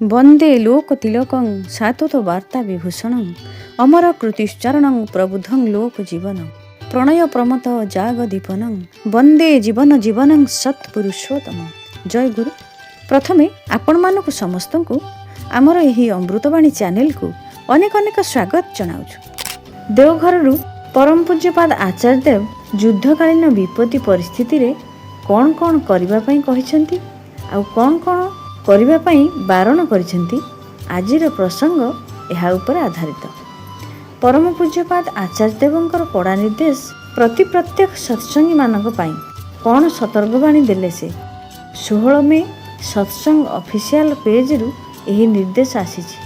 वन्दे लोकतिलकं सातुतो विभूषणं अमर कृतिश्चरणं प्रबुद्धं लोकजीवनं प्रणय प्रमथ जागदीपनं वन्दे जीवन जीवनं सत्पुरुषोत्तम। जय गुरु। प्रथमे आपण मानक समस्त को आमर यही अमृतवाणी चैनल को अनेक अनेक स्वागत जनाऊछु। देवघरु परम पूज्यपाद आचार्य देव युद्धकालीन विपत्ति परिस्थिति रे कौन कौन करबा पई कहिसेंती आ कौन कौन करबा पई बारण करिसेंती। आजिर प्रसंग एहा उपर आधारित। परम पूज्यपाद आचार्य देवंकर कड़ा निर्देश प्रति प्रत्येक सत्संगी मानक पई कौन सतर्कवाणी देले से 16 मे सत्संग ऑफिशियल पेज रु एही निर्देश आसीछि।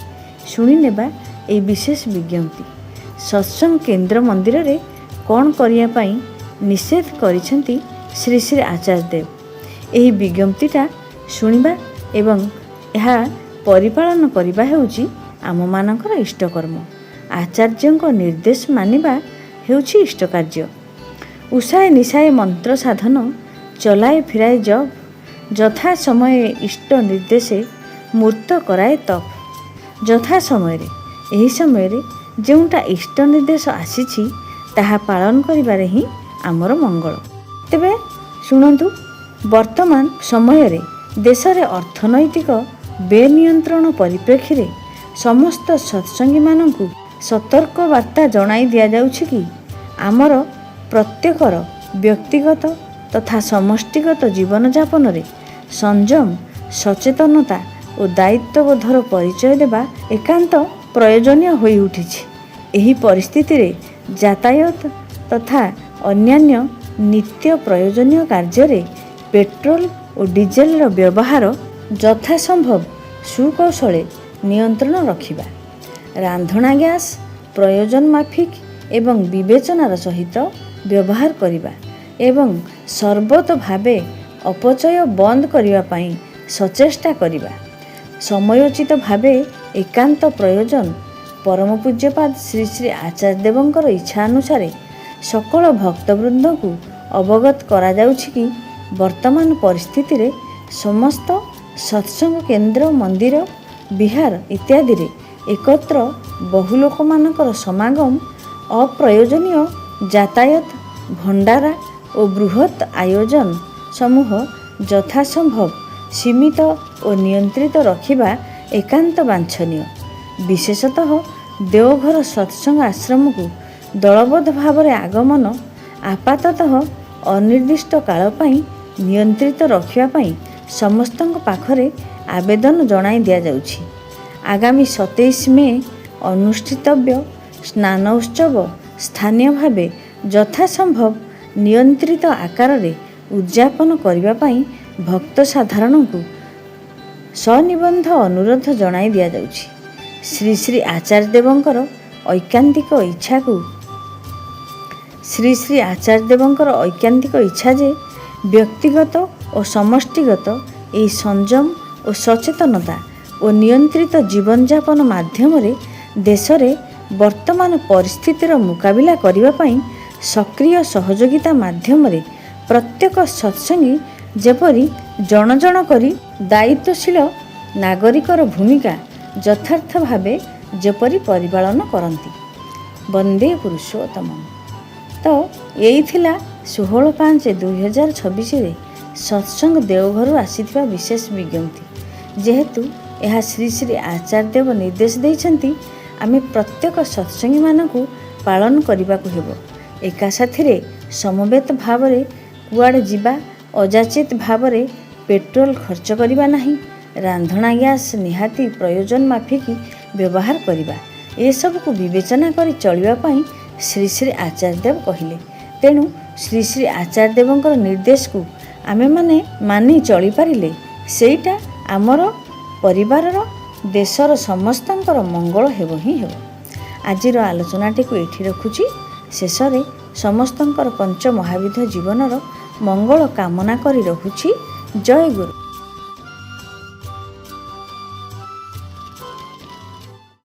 सुनि नेबा ए विशेष विज्ञप्ति। सत्संग केंद्र मंदिर रे कौन करिया पई निषेध करिसेंती श्री श्री आचार्य देव। एही विज्ञप्तिटा सुनिबा एवं यह परिपालन करबा हेउची आम मानकर इष्टकर्म। आचार्यंक निर्देश मानिबा हेउची इष्ट कार्य। उषाए निशाए मंत्र साधन चलाए फिराए जब यथा समय इष्ट निर्देशे मूर्त कराए तप। यथा समय एही समय जोटा इष्ट निर्देश आसीछि ताहा पालन करिबारे ही आमर मंगल। तेबे शुणंतु, वर्तमान समय रे देश रे अर्थनैतिक बेनियंत्रण परिप्रेक्षी रे समस्त सत्संगी मानकु सतर्क वार्ता जणाई दिया जाउछि कि आमर प्रत्येकर व्यक्तिगत तथा समष्टिगत जीवन यापन रे संयम, सचेतनता और दायित्वबोधर परिचय देबा एकांत प्रयोजनीय होई उठिछि। एही परिस्थिति रे यातायात तथा अन्यान्य नित्य प्रयोजनीय कार्य रे पेट्रोल और डीजेल व्यवहार यथासंभव सुकौशले नियंत्रण रखिबा। रांधणा गैस प्रयोजन माफिक एवं विवेचनार सहित व्यवहार करिबा एवं सर्वत भावे अपचय बंद करिबा पई सचेष्टा करिबा। समयोचित भावे एकांत प्रयोजन परम पूज्यपाद श्री श्री आचार्य देवंकर इच्छा अनुसार सकल भक्तवृंद को अवगत करा जाउछि कि वर्तमान परिस्थिति रे समस्त सत्संग केंद्र, मंदिर, विहार इत्यादि रे एकत्र बहु लोक मानकर समागम, अप्रयोजनीय यातायात, भंडारा और बृहत आयोजन समूह यथासंभव सीमित और नियंत्रित रखिबा एकांत वांछनीय। विशेषतः देवघर सत्संग आश्रम को दलबद्ध भाव रे आगमन आपाततः अनिर्दिष्ट काल पई नियंत्रित रखिया पई समस्तଙ୍କ पाखरे आवेदन जणाई दिया जाउछि। आगामी 27 मे अनुष्ठितव्य स्नान उत्सव स्थानीय भावे यथासंभव नियंत्रित आकार रे उद्यापन करिबा पई भक्त साधारण को सनिबंध अनुरोध जणाई दिया जाउछि। श्री श्री आचार्य देवंकर ऐकांतिक इच्छा को श्री श्री आचार्य देवंकर ऐकांतिक इच्छा जे व्यक्तिगत और समष्टिगत ए संयम और सचेतनता और नियंत्रित जीवन यापन माध्यम रे देश रे वर्तमान परिस्थितिर मुकाबिला करिबा पई सक्रिय सहयोगिता माध्यम रे प्रत्येक सत्संगी जेपरि जन जन करी दायित्वशील नागरिकर भूमिका यथार्थ भावे जेपरि परिपालन करंती। वंदे पुरुषोत्तम। तो यही थिला 16/5/2026 रे सत्संग देवघर आसीथिबा विशेष विज्ञप्ति। जेहेतु यह श्री श्री आचार्य देव निर्देश देइछंती, आमे प्रत्येक सत्संगी मानकु पालन करिबाकु हेबो। एका साथी रे समवेत भाव रे कुआडे जिबा, अजाचित भाव रे पेट्रोल खर्च करिबा नाही, रांधणा गैस निहाती प्रयोजन माफिकी व्यवहार करिबा, ए सब को विवेचना करी चलिबा पई श्री श्री आचार्य देव कहिले। तेणु श्री श्री आचार्य देवंकर निर्देश को आमे माने मानि चली पारिले सेटा आमर परिवारर देशर समस्तंकर मंगल हेबो ही हेबो। आजिर आलोचनाटी को एठी रखुची। शेषरे समस्तंकर पंच महाविध जीवनर मंगल कामना करी रहुची। जय गुरु।